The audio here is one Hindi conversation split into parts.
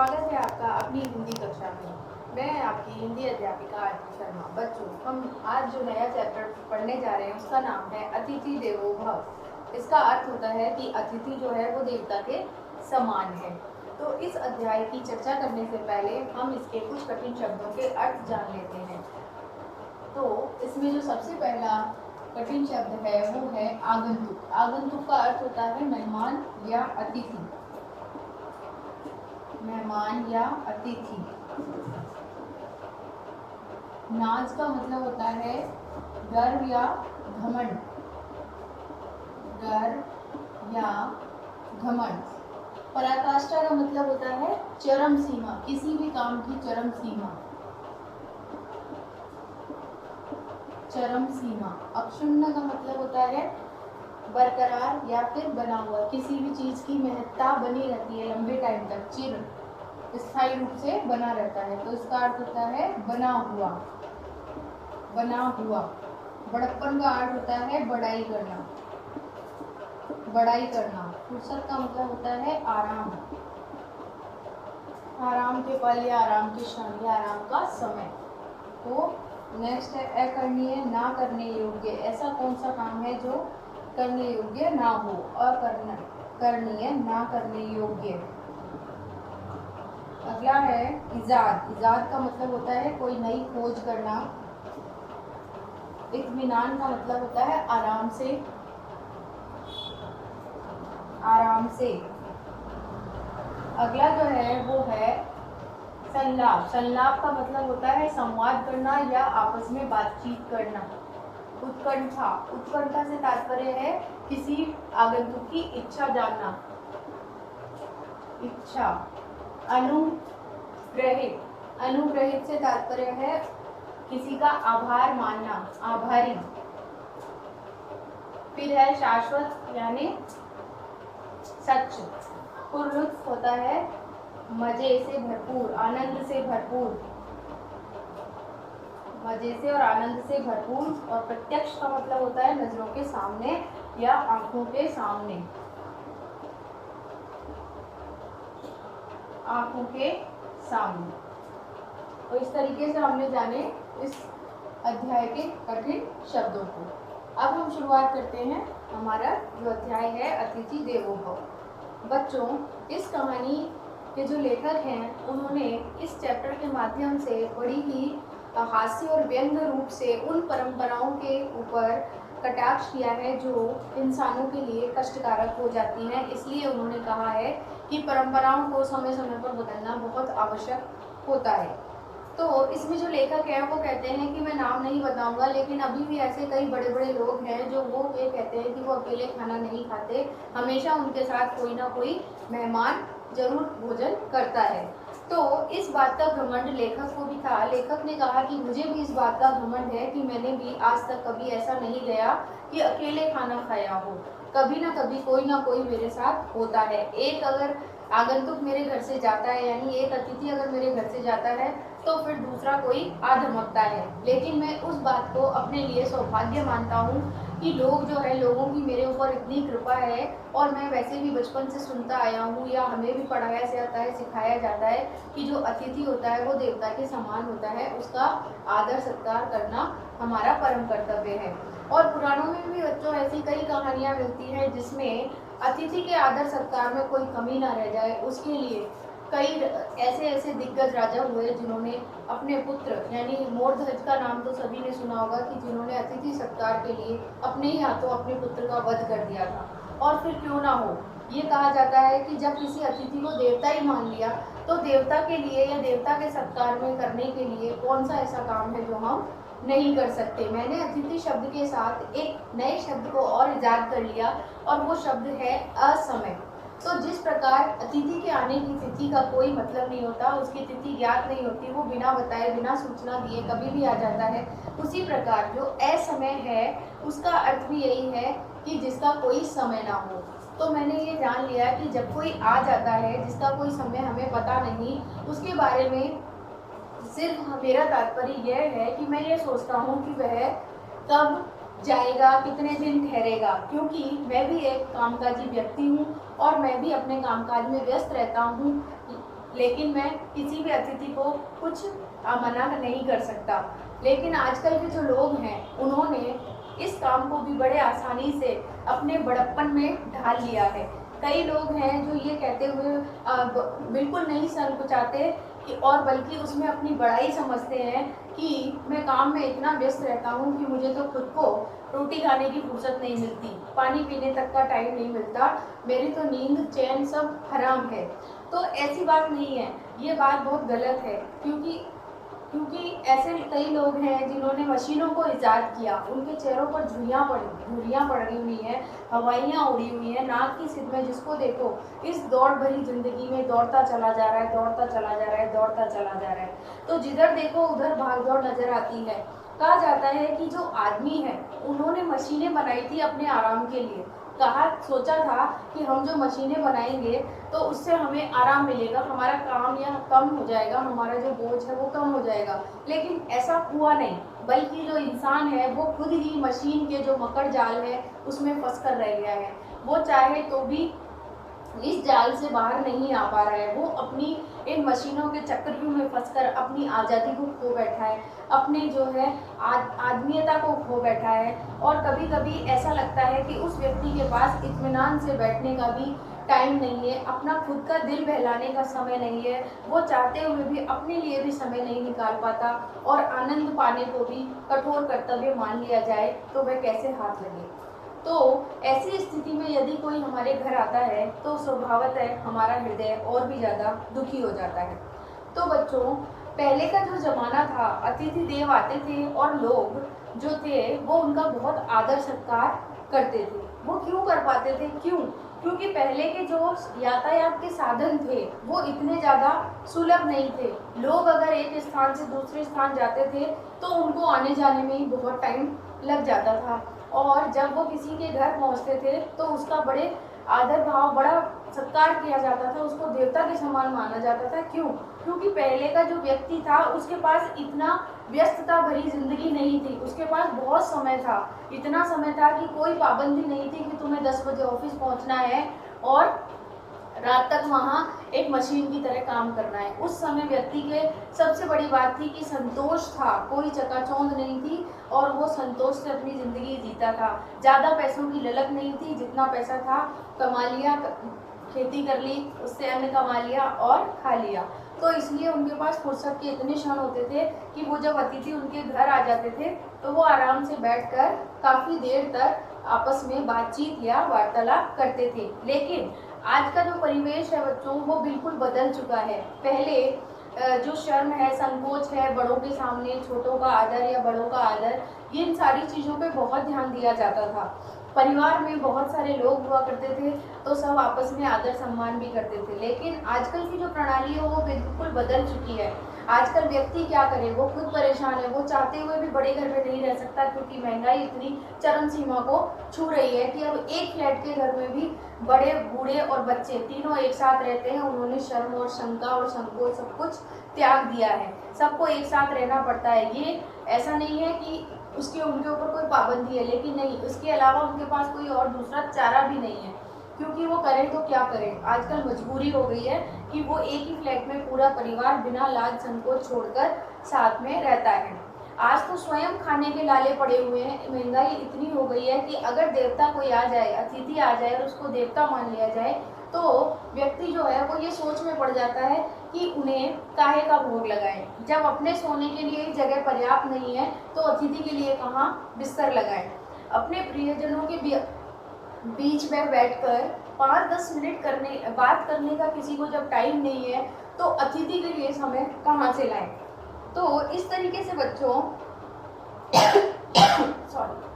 स्वागत है आपका अपनी हिंदी कक्षा में। मैं आपकी हिंदी अध्यापिका आरती शर्मा। बच्चों, हम आज जो नया चैप्टर पढ़ने जा रहे हैं उसका नाम है अतिथि देवो भव। इसका अर्थ होता है कि अतिथि जो है वो देवता के समान है। तो इस अध्याय की चर्चा करने से पहले हम इसके कुछ कठिन शब्दों के अर्थ जान लेते हैं। तो इसमें जो सबसे पहला कठिन शब्द है वो है आगंतुक। आगंतुक का अर्थ होता है मेहमान या अतिथि। मेहमान या अतिथि। नाज का मतलब होता है गर्व या घमंड। गर्व या घमंड। पराकाष्ठा का मतलब होता है चरम सीमा, किसी भी काम की चरम सीमा। चरम सीमा। अक्षुण्ण का मतलब होता है बरकरार या फिर बना हुआ, किसी भी चीज की महत्ता बनी रहती है लंबे टाइम तक, चिर स्थायी रूप से बना रहता है, तो इसका अर्थ होता है बना हुआ। बना हुआ। बड़प्पन का अर्थ होता है बड़ाई करना। बड़ाई करना। फुर्सत का मतलब होता है आराम। आराम के पल या आराम के क्षण या आराम का समय। तो नेक्स्ट है अकरणीय, ना करने योग्य। ऐसा कौन सा काम है जो करने योग्य ना हो? अकरणीय, ना करने योग्य। अगला है इजाद। इजाद का मतलब होता है कोई नई खोज करना। इत्मीनान का मतलब होता है आराम से। आराम से। अगला जो है वो है संलाप। संलाप का मतलब होता है संवाद करना या आपस में बातचीत करना। उत्कंठा। उत्कंठा से तात्पर्य है किसी आगंतुक की इच्छा जानना। इच्छा। अनुग्रहित। अनुग्रहित से तात्पर्य है किसी का आभार मानना, आभारी। फिर है शाश्वत यानी सच। पुरलुत्फ होता है मजे से भरपूर, आनंद से भरपूर। मजे से और आनंद से भरपूर। और प्रत्यक्ष का मतलब होता है नजरों के सामने या आंखों के सामने। आंखों के सामने। तो इस तरीके से हमने जाने इस अध्याय के कठिन शब्दों को। अब हम शुरुआत करते हैं हमारा जो अध्याय है अतिथि देवो भव। बच्चों, इस कहानी के जो लेखक हैं उन्होंने इस चैप्टर के माध्यम से बड़ी ही हास्य और व्यंग रूप से उन परंपराओं के ऊपर कटाक्ष किया है जो इंसानों के लिए कष्टकारक हो जाती हैं। इसलिए उन्होंने कहा है कि परंपराओं को समय समय पर बदलना बहुत आवश्यक होता है। तो इसमें जो लेखक है वो कहते हैं कि मैं नाम नहीं बताऊंगा, लेकिन अभी भी ऐसे कई बड़े बड़े लोग हैं जो वो ये कहते हैं कि वो अकेले खाना नहीं खाते, हमेशा उनके साथ कोई ना कोई मेहमान जरूर भोजन करता है। तो इस बात का घमंड लेखक को भी था। लेखक ने कहा कि मुझे भी इस बात का घमंड है कि मैंने भी आज तक कभी ऐसा नहीं गया कि अकेले खाना खाया हो। कभी ना कभी कोई ना कोई मेरे साथ होता है। एक अगर आगंतुक मेरे घर से जाता है, यानी एक अतिथि अगर मेरे घर से जाता है तो फिर दूसरा कोई आ धमकता है। लेकिन मैं उस बात को अपने लिए सौभाग्य मानता हूँ कि लोग जो है, लोगों की मेरे ऊपर इतनी कृपा है। और मैं वैसे भी बचपन से सुनता आया हूँ या हमें भी पढ़ाया जाता है, सिखाया जाता है कि जो अतिथि होता है वो देवता के समान होता है, उसका आदर सत्कार करना हमारा परम कर्तव्य है। और पुराणों में भी बच्चों ऐसी कई कहानियाँ मिलती हैं जिसमें अतिथि के आदर सत्कार में कोई कमी ना रह जाए, उसके लिए कई ऐसे ऐसे दिग्गज राजा हुए जिन्होंने अपने पुत्र, यानी मोरध्वज का नाम तो सभी ने सुना होगा, कि जिन्होंने अतिथि सत्कार के लिए अपने ही हाथों अपने पुत्र का वध कर दिया था। और फिर क्यों ना हो, ये कहा जाता है कि जब किसी अतिथि को देवता ही मान लिया तो देवता के लिए या देवता के सत्कार में करने के लिए कौन सा ऐसा काम है जो हम नहीं कर सकते। मैंने अतिथि शब्द के साथ एक नए शब्द को और इजाद कर लिया और वो शब्द है असमय। तो जिस प्रकार अतिथि के आने की तिथि का कोई मतलब नहीं होता, उसकी तिथि ज्ञात नहीं होती, वो बिना बताए बिना सूचना दिए कभी भी आ जाता है, उसी प्रकार जो असमय है उसका अर्थ भी यही है कि जिसका कोई समय ना हो। तो मैंने ये जान लिया कि जब कोई आ जाता है जिसका कोई समय हमें पता नहीं, उसके बारे में सिर्फ मेरा तात्पर्य यह है कि मैं ये सोचता हूँ कि वह कब जाएगा, कितने दिन ठहरेगा, क्योंकि मैं भी एक कामकाजी व्यक्ति हूँ और मैं भी अपने कामकाज में व्यस्त रहता हूँ। लेकिन मैं किसी भी अतिथि को कुछ मना नहीं कर सकता। लेकिन आजकल के जो लोग हैं उन्होंने इस काम को भी बड़े आसानी से अपने बड़प्पन में ढाल लिया है। कई लोग हैं जो ये कहते हुए बिल्कुल नहीं संकोचाते कि और बल्कि उसमें अपनी बड़ाई समझते हैं कि मैं काम में इतना व्यस्त रहता हूँ कि मुझे तो खुद को रोटी खाने की फुर्सत नहीं मिलती, पानी पीने तक का टाइम नहीं मिलता, मेरी तो नींद चैन सब हराम है। तो ऐसी बात नहीं है, ये बात बहुत गलत है, क्योंकि ऐसे कई लोग हैं जिन्होंने मशीनों को ईजाद किया, उनके चेहरों पर झुर्रियाँ पड़ रही हुई हैं, हवाइयाँ उड़ी हुई हैं, नाक की सिद में जिसको देखो इस दौड़ भरी जिंदगी में दौड़ता चला जा रहा है, दौड़ता चला जा रहा है, दौड़ता चला जा रहा है। तो जिधर देखो उधर भागदौड़ नजर आती है। कहा जाता है कि जो आदमी है उन्होंने मशीनें बनाई थी अपने आराम के लिए। सोचा था कि हम जो मशीनें बनाएंगे तो उससे हमें आराम मिलेगा, हमारा काम या कम हो जाएगा, हमारा जो बोझ है वो कम हो जाएगा। लेकिन ऐसा हुआ नहीं, बल्कि जो इंसान है वो खुद ही मशीन के जो मकड़ जाल है उसमें फंस कर रह गया है। वो चाहे तो भी इस जाल से बाहर नहीं आ पा रहा है। वो अपनी इन मशीनों के चक्रव्यूह में फंसकर अपनी आज़ादी को खो बैठा है, अपने जो है आदमीयता को खो बैठा है। और कभी कभी ऐसा लगता है कि उस व्यक्ति के पास इत्मीनान से बैठने का भी टाइम नहीं है, अपना खुद का दिल बहलाने का समय नहीं है, वो चाहते हुए भी अपने लिए भी समय नहीं निकाल पाता। और आनंद पाने को भी कठोर कर्तव्य मान लिया जाए तो वह कैसे हाथ लगे। तो ऐसी स्थिति में यदि कोई हमारे घर आता है तो स्वभावतः हमारा हृदय और भी ज़्यादा दुखी हो जाता है। तो बच्चों, पहले का जो ज़माना था, अतिथि देव आते थे और लोग जो थे वो उनका बहुत आदर सत्कार करते थे। वो क्यों कर पाते थे? क्योंकि पहले के जो यातायात के साधन थे वो इतने ज़्यादा सुलभ नहीं थे। लोग अगर एक स्थान से दूसरे स्थान जाते थे तो उनको आने जाने में ही बहुत टाइम लग जाता था। और जब वो किसी के घर पहुंचते थे तो उसका बड़े आदर भाव, बड़ा सत्कार किया जाता था, उसको देवता के समान माना जाता था। क्योंकि पहले का जो व्यक्ति था उसके पास इतना व्यस्तता भरी जिंदगी नहीं थी, उसके पास बहुत समय था। इतना समय था कि कोई पाबंदी नहीं थी कि तुम्हें 10 बजे ऑफिस पहुंचना है और रात तक वहाँ एक मशीन की तरह काम करना है। उस समय व्यक्ति के सबसे बड़ी बात थी कि संतोष था, कोई चकाचौंध नहीं थी और वो संतोष से अपनी ज़िंदगी जीता था। ज़्यादा पैसों की ललक नहीं थी, जितना पैसा था कमा लिया, खेती कर ली, उससे अन्न कमा लिया और खा लिया। तो इसलिए उनके पास फुर्सत के इतने क्षण होते थे कि वो जब अतिथि उनके घर आ जाते थे तो वो आराम से बैठकर काफ़ी देर तक आपस में बातचीत या वार्तालाप करते थे। लेकिन आज का जो परिवेश है बच्चों वो बिल्कुल बदल चुका है। पहले जो शर्म है, संकोच है, बड़ों के सामने छोटों का आदर या बड़ों का आदर, इन सारी चीज़ों पे बहुत ध्यान दिया जाता था। परिवार में बहुत सारे लोग हुआ करते थे तो सब आपस में आदर सम्मान भी करते थे। लेकिन आजकल की जो प्रणाली है वो बिल्कुल बदल चुकी है। आजकल व्यक्ति क्या करे, वो खुद परेशान है, वो चाहते हुए भी बड़े घर में नहीं रह सकता क्योंकि महंगाई इतनी चरम सीमा को छू रही है कि अब एक फ्लैट के घर में भी बड़े, बूढ़े और बच्चे तीनों एक साथ रहते हैं। उन्होंने शर्म और शंका और संकोच सब कुछ त्याग दिया है, सबको एक साथ रहना पड़ता है। ये ऐसा नहीं है कि उनके ऊपर कोई पाबंदी है, लेकिन नहीं, उसके अलावा उनके पास कोई और दूसरा चारा भी नहीं है, क्योंकि वो करें तो क्या करें। आजकल मजबूरी हो गई है कि वो एक ही फ्लैट में पूरा परिवार बिना लाज संकोच छोड़कर साथ में रहता है। आज तो स्वयं खाने के लाले पड़े हुए हैं। महंगाई इतनी हो गई है कि अगर देवता कोई आ जाए, अतिथि आ जाए और उसको देवता मान लिया जाए तो व्यक्ति जो है वो ये सोच में पड़ जाता है कि उन्हें काहे का भोग लगाएं। जब अपने सोने के लिए ही जगह पर्याप्त नहीं है तो अतिथि के लिए कहाँ बिस्तर लगाएं। अपने प्रियजनों के बीच में बैठकर 5-10 मिनट बात करने का किसी को जब टाइम नहीं है तो अतिथि के लिए समय कहाँ से लाएं। तो इस तरीके से बच्चों सॉरी,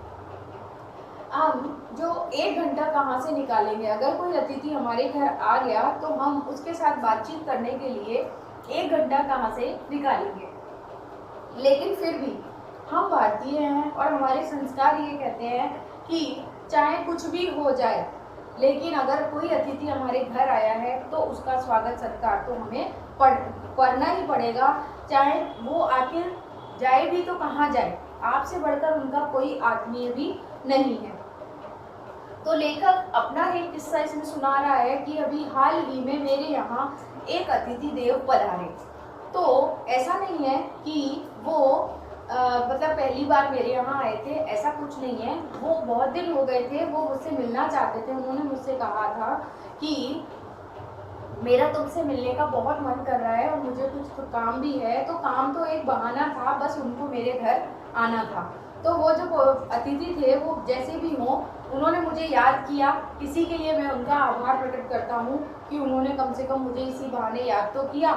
हम जो 1 घंटा कहाँ से निकालेंगे? अगर कोई अतिथि हमारे घर आ गया तो हम उसके साथ बातचीत करने के लिए 1 घंटा कहाँ से निकालेंगे? लेकिन फिर भी हम भारतीय हैं और हमारे संस्कार ये कहते हैं कि चाहे कुछ भी हो जाए, लेकिन अगर कोई अतिथि हमारे घर आया है तो उसका स्वागत सत्कार तो हमें करना ही पड़ेगा, चाहे वो आखिर जाए भी तो कहाँ जाए। आपसे बढ़कर उनका कोई आत्मीय भी नहीं है। तो लेखक अपना एक किस्सा इसमें सुना रहा है कि अभी हाल ही में मेरे यहाँ एक अतिथि देव पधारे। तो ऐसा नहीं है कि वो मतलब पहली बार मेरे यहाँ आए थे, ऐसा कुछ नहीं है। वो बहुत दिन हो गए थे, वो मुझसे मिलना चाहते थे। उन्होंने मुझसे कहा था कि मेरा तुमसे मिलने का बहुत मन कर रहा है और मुझे कुछ तो काम भी है। तो काम तो एक बहाना था, बस उनको मेरे घर आना था। तो वो जो अतिथि थे वो जैसे भी हों, उन्होंने मुझे याद किया। इसी के लिए मैं उनका आभार प्रकट करता हूँ कि उन्होंने कम से कम मुझे इसी बहाने याद तो किया।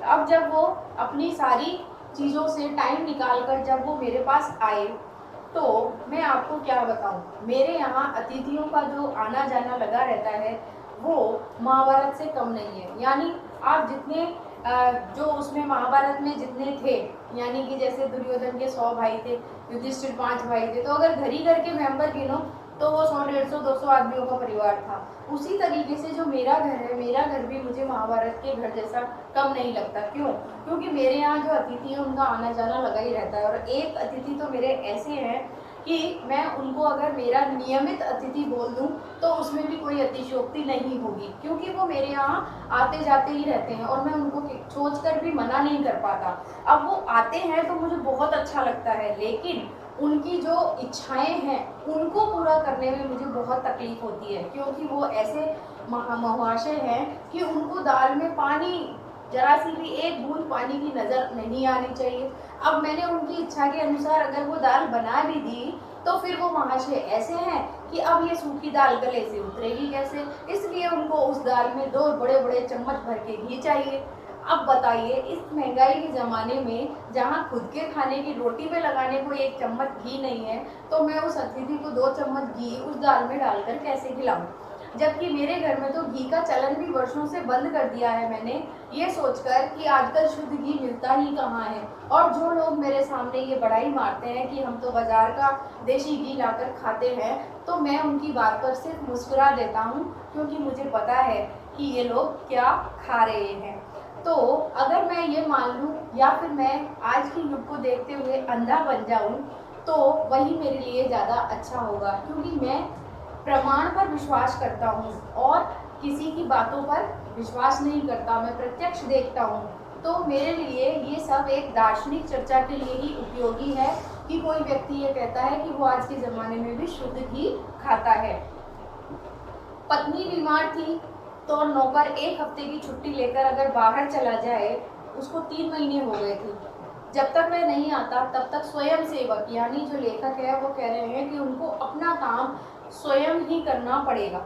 अब जब वो अपनी सारी चीज़ों से टाइम निकाल कर जब वो मेरे पास आए, तो मैं आपको क्या बताऊँ, मेरे यहाँ अतिथियों का जो आना जाना लगा रहता है वो महाभारत से कम नहीं है। यानी आप जितने जो उसमें महाभारत में जितने थे, यानी कि जैसे दुर्योधन के 100 भाई थे, युधिष्ठिर 5 भाई थे, तो अगर घर ही घर के मेंबर गिनो तो वो 100, 150, 200 आदमियों का परिवार था। उसी तरीके से जो मेरा घर है, मेरा घर भी मुझे महाभारत के घर जैसा कम नहीं लगता। क्यों? क्योंकि मेरे यहाँ जो अतिथि है उनका आना जाना लगा ही रहता है। और एक अतिथि तो मेरे ऐसे हैं कि मैं उनको अगर मेरा नियमित अतिथि बोल दूं तो उसमें भी कोई अतिशयोक्ति नहीं होगी, क्योंकि वो मेरे यहाँ आते जाते ही रहते हैं और मैं उनको सोच कर भी मना नहीं कर पाता। अब वो आते हैं तो मुझे बहुत अच्छा लगता है, लेकिन उनकी जो इच्छाएं हैं उनको पूरा करने में मुझे बहुत तकलीफ होती है, क्योंकि वो ऐसे महाशय हैं कि उनको दाल में पानी, जरा सी भी एक बूंद पानी की नज़र नहीं आनी चाहिए। अब मैंने उनकी इच्छा के अनुसार अगर वो दाल बना भी दी तो फिर वो महाशय ऐसे हैं कि अब ये सूखी दाल गले से उतरेगी कैसे, इसलिए उनको उस दाल में 2 बड़े बड़े चम्मच भर के घी चाहिए। अब बताइए, इस महंगाई के ज़माने में जहाँ खुद के खाने की रोटी पे लगाने को 1 चम्मच घी नहीं है, तो मैं उस अतिथि को 2 चम्मच घी उस दाल में डालकर कैसे खिलाऊं? जबकि मेरे घर में तो घी का चलन भी वर्षों से बंद कर दिया है मैंने, ये सोचकर कि आजकल शुद्ध घी मिलता ही कहाँ है। और जो लोग मेरे सामने ये बड़ाई मारते हैं कि हम तो बाजार का देसी घी लाकर खाते हैं, तो मैं उनकी बात पर सिर्फ मुस्कुरा देता हूँ, क्योंकि मुझे पता है कि ये लोग क्या खा रहे हैं। तो अगर मैं ये मान लूँ या फिर मैं आज के युग को देखते हुए अंधा बन जाऊँ, तो वही मेरे लिए ज़्यादा अच्छा होगा, क्योंकि मैं प्रमाण पर विश्वास करता हूँ और किसी की बातों पर विश्वास नहीं करता, मैं प्रत्यक्ष देखता हूँ। तो मेरे लिए ये सब एक दार्शनिक चर्चा के लिए ही उपयोगी है कि कोई व्यक्ति ये कहता है कि वो आज के ज़माने में भी शुद्ध घी खाता है। पत्नी बीमार थी तो नौकर 1 हफ्ते की छुट्टी लेकर अगर बाहर चला जाए, उसको 3 महीने हो गए थे, जब तक वह नहीं आता तब तक स्वयं सेवक, यानी जो लेखक है वो कह रहे हैं कि उनको अपना काम स्वयं ही करना पड़ेगा।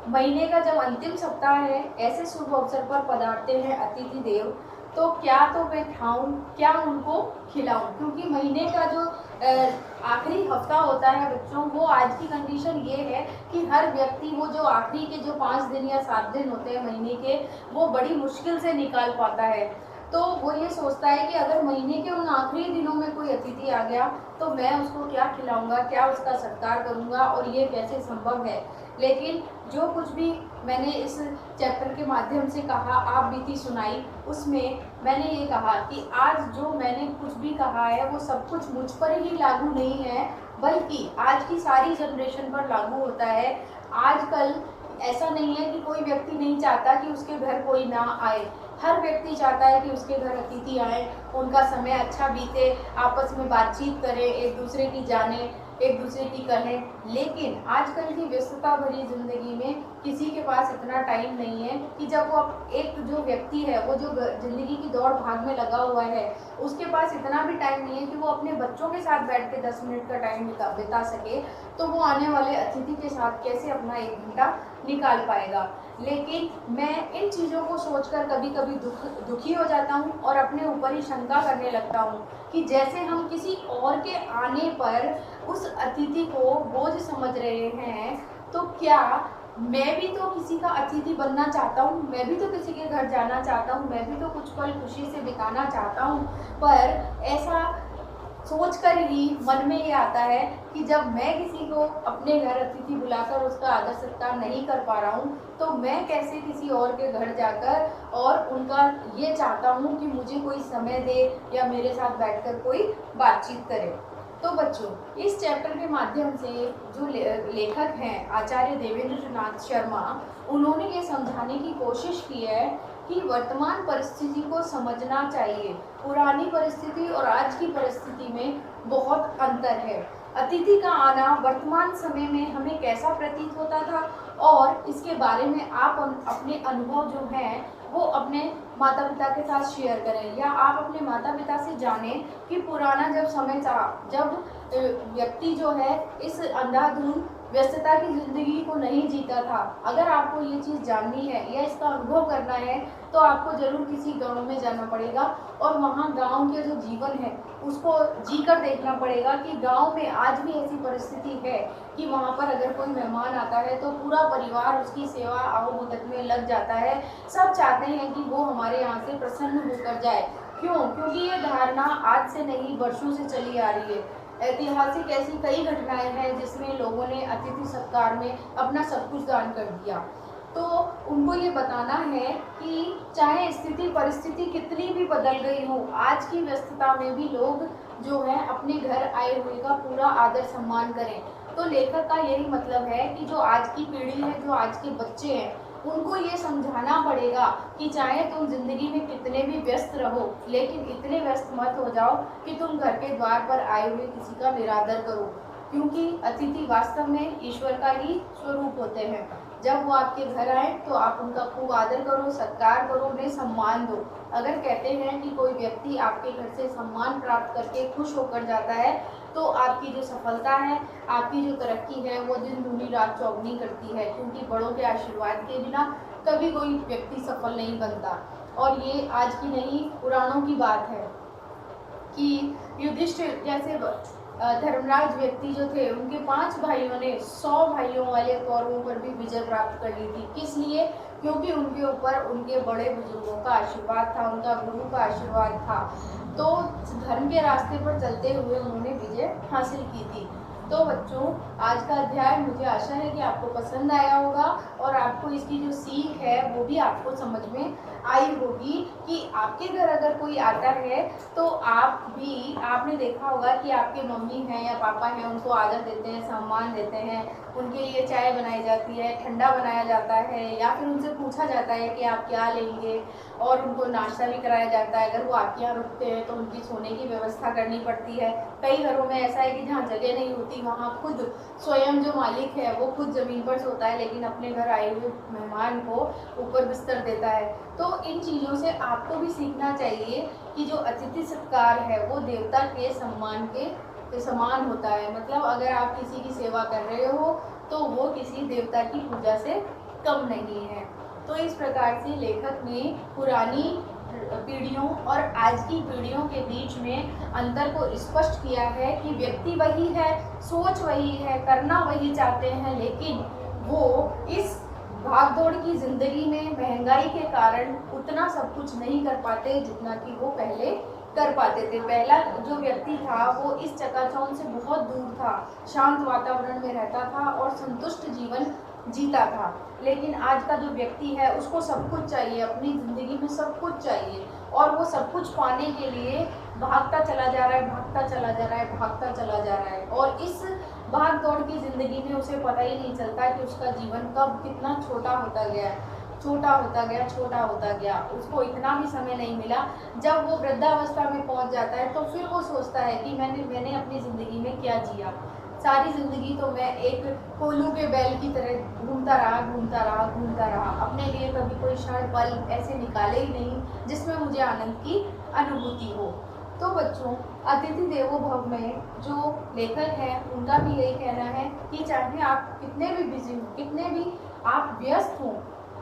महीने का जब अंतिम सप्ताह है, ऐसे शुभ अवसर पर पधारते हैं अतिथि देव, तो क्या तो मैं खाऊं, क्या उनको खिलाऊं, क्योंकि महीने का जो आखिरी हफ्ता होता है बच्चों, वो आज की कंडीशन ये है कि हर व्यक्ति वो जो आखिरी के जो 5 दिन या 7 दिन होते हैं महीने के, वो बड़ी मुश्किल से निकाल पाता है। तो वो ये सोचता है कि अगर महीने के उन आखिरी दिनों में कोई अतिथि आ गया तो मैं उसको क्या खिलाऊंगा, क्या उसका सत्कार करूंगा, और ये कैसे संभव है। लेकिन जो कुछ भी मैंने इस चैप्टर के माध्यम से कहा, आप बीती सुनाई, उसमें मैंने ये कहा कि आज जो मैंने कुछ भी कहा है वो सब कुछ मुझ पर ही लागू नहीं है, बल्कि आज की सारी जनरेशन पर लागू होता है। आजकल ऐसा नहीं है कि कोई व्यक्ति नहीं चाहता कि उसके घर कोई ना आए, हर व्यक्ति चाहता है कि उसके घर अतिथि आए, उनका समय अच्छा बीते, आपस में बातचीत करें, एक दूसरे की जाने, एक दूसरे की कहें। लेकिन आजकल की व्यस्तता भरी ज़िंदगी में किसी के पास इतना टाइम नहीं है कि जब वो एक जो व्यक्ति है वो जो ज़िंदगी की दौड़ भाग में लगा हुआ है, उसके पास इतना भी टाइम नहीं है कि वो अपने बच्चों के साथ बैठ के 10 मिनट का टाइम बिता सके, तो वो आने वाले अतिथि के साथ कैसे अपना 1 घंटा निकाल पाएगा। लेकिन मैं इन चीज़ों को सोचकर कभी कभी दुखी हो जाता हूँ और अपने ऊपर ही शंका करने लगता हूँ कि जैसे हम किसी और के आने पर उस अतिथि को बोझ समझ रहे हैं, तो क्या मैं भी तो किसी का अतिथि बनना चाहता हूँ, मैं भी तो किसी के घर जाना चाहता हूँ, मैं भी तो कुछ पल खुशी से बिताना चाहता हूँ। पर ऐसा सोचकर ही मन में ये आता है कि जब मैं किसी को अपने घर अतिथि बुलाकर उसका आदर सत्कार नहीं कर पा रहा हूँ, तो मैं कैसे किसी और के घर जाकर और उनका ये चाहता हूँ कि मुझे कोई समय दे या मेरे साथ बैठकर कोई बातचीत करे। तो बच्चों, इस चैप्टर के माध्यम से जो लेखक हैं आचार्य देवेंद्र नाथ शर्मा, उन्होंने ये समझाने की कोशिश की है कि वर्तमान परिस्थिति को समझना चाहिए। पुरानी परिस्थिति और आज की परिस्थिति में बहुत अंतर है। अतिथि का आना वर्तमान समय में हमें कैसा प्रतीत होता था, और इसके बारे में आप अपने अनुभव जो हैं वो अपने माता पिता के साथ शेयर करें, या आप अपने माता पिता से जानें कि पुराना जब समय था, जब व्यक्ति जो है इस अंधाधुंध व्यस्तता की ज़िंदगी को नहीं जीता था। अगर आपको ये चीज़ जाननी है या इसका अनुभव करना है तो आपको ज़रूर किसी गांव में जाना पड़ेगा, और वहाँ गांव के जो जीवन है उसको जी कर देखना पड़ेगा कि गांव में आज भी ऐसी परिस्थिति है कि वहाँ पर अगर कोई मेहमान आता है तो पूरा परिवार उसकी सेवा आहुभूत में लग जाता है। सब चाहते हैं कि वो हमारे यहाँ से प्रसन्न होकर जाए। क्यों? क्योंकि ये धारणा आज से नहीं, वर्षों से चली आ रही है। ऐतिहासिक ऐसी कई घटनाएं हैं जिसमें लोगों ने अतिथि सत्कार में अपना सब कुछ दान कर दिया। तो उनको ये बताना है कि चाहे स्थिति परिस्थिति कितनी भी बदल गई हो, आज की व्यस्तता में भी लोग जो है अपने घर आए हुए का पूरा आदर सम्मान करें। तो लेखक का यही मतलब है कि जो आज की पीढ़ी है, जो आज के बच्चे हैं, उनको ये समझाना पड़ेगा कि चाहे तुम जिंदगी में कितने भी व्यस्त रहो, लेकिन इतने व्यस्त मत हो जाओ कि तुम घर के द्वार पर आए हुए किसी का निरादर करो, क्योंकि अतिथि वास्तव में ईश्वर का ही स्वरूप होते हैं। जब वो आपके घर आए तो आप उनका खूब आदर करो, सत्कार करो, उन्हें सम्मान दो। अगर कहते हैं कि कोई व्यक्ति आपके घर से सम्मान प्राप्त करके खुश होकर जाता है तो आपकी जो सफलता है, आपकी जो तरक्की है, वो दिन दूनी रात चौगुनी करती है, क्योंकि बड़ों के आशीर्वाद के बिना कभी कोई व्यक्ति सफल नहीं बनता। और ये आज की नहीं, पुराणों की बात है कि युधिष्ठिर जैसे धर्मराज व्यक्ति जो थे, उनके 5 भाइयों ने 100 भाइयों वाले कौरवों पर भी विजय प्राप्त कर ली थी। किस लिए? क्योंकि उनके ऊपर उनके बड़े बुजुर्गों का आशीर्वाद था, उनका गुरु का आशीर्वाद था। तो धर्म के रास्ते पर चलते हुए उन्होंने विजय हासिल की थी। तो बच्चों, आज का अध्याय मुझे आशा है कि आपको पसंद आया होगा, और आपको इसकी जो सीख है वो भी आपको समझ में आई होगी कि आपके घर अगर कोई आता है तो आपने देखा होगा कि आपके मम्मी हैं या पापा हैं, उनको आदर देते हैं, सम्मान देते हैं, उनके लिए चाय बनाई जाती है, ठंडा बनाया जाता है, या फिर उनसे पूछा जाता है कि आप क्या लेंगे, और उनको नाश्ता भी कराया जाता है। अगर वो आपके यहाँ रुकते हैं तो उनकी सोने की व्यवस्था करनी पड़ती है। कई घरों में ऐसा है कि जहाँ जगह नहीं होती वहाँ खुद स्वयं जो मालिक है वो खुद ज़मीन पर सोता है, लेकिन अपने घर आए हुए मेहमान को ऊपर बिस्तर देता है। तो इन चीज़ों से आपको भी सीखना चाहिए कि जो अतिथि सत्कार है वो देवता के सम्मान के समान होता है। मतलब अगर आप किसी की सेवा कर रहे हो तो वो किसी देवता की पूजा से कम नहीं है। तो इस प्रकार से लेखक ने पुरानी पीढ़ियों और आज की पीढ़ियों के बीच में अंतर को स्पष्ट किया है कि व्यक्ति वही है, सोच वही है, करना वही चाहते हैं, लेकिन वो इस भागदौड़ की जिंदगी में महंगाई के कारण उतना सब कुछ नहीं कर पाते जितना कि वो पहले कर पाते थे। पहला जो व्यक्ति था वो इस चकाचौंध से बहुत दूर था, शांत वातावरण में रहता था और संतुष्ट जीवन जीता था। लेकिन आज का जो व्यक्ति है उसको सब कुछ चाहिए, अपनी ज़िंदगी में सब कुछ चाहिए, और वो सब कुछ पाने के लिए भागता चला जा रहा है, भागता चला जा रहा है, भागता चला जा रहा है। और इस भाग दौड़ की ज़िंदगी में उसे पता ही नहीं चलता कि उसका जीवन कब कितना छोटा होता गया, छोटा होता गया, छोटा होता गया। उसको इतना भी समय नहीं मिला। जब वो वृद्धावस्था में पहुंच जाता है तो फिर वो सोचता है कि मैंने अपनी ज़िंदगी में क्या जिया। सारी ज़िंदगी तो मैं एक कोल्हू के बैल की तरह घूमता रहा, अपने लिए कभी कोई क्षण पल ऐसे निकाले ही नहीं जिसमें मुझे आनंद की अनुभूति हो। तो बच्चों, अतिथि देवो भव में जो लेखक हैं उनका भी यही कहना है कि चाहे आप कितने भी बिजी हो, कितने भी आप व्यस्त हों,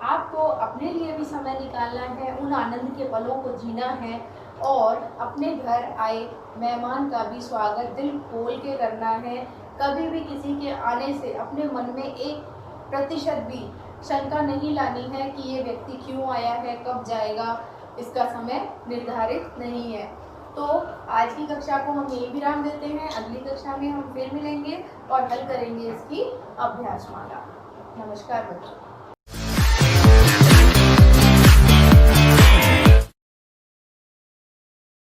आपको अपने लिए भी समय निकालना है, उन आनंद के पलों को जीना है, और अपने घर आए मेहमान का भी स्वागत दिल खोल के करना है। कभी भी किसी के आने से अपने मन में 1% भी शंका नहीं लानी है कि ये व्यक्ति क्यों आया है, कब जाएगा, इसका समय निर्धारित नहीं है। तो आज की कक्षा को हम यही विराम देते हैं। अगली कक्षा में हम फिर मिलेंगे और हल करेंगे इसकी अभ्यासमाला। नमस्कार बच्चों।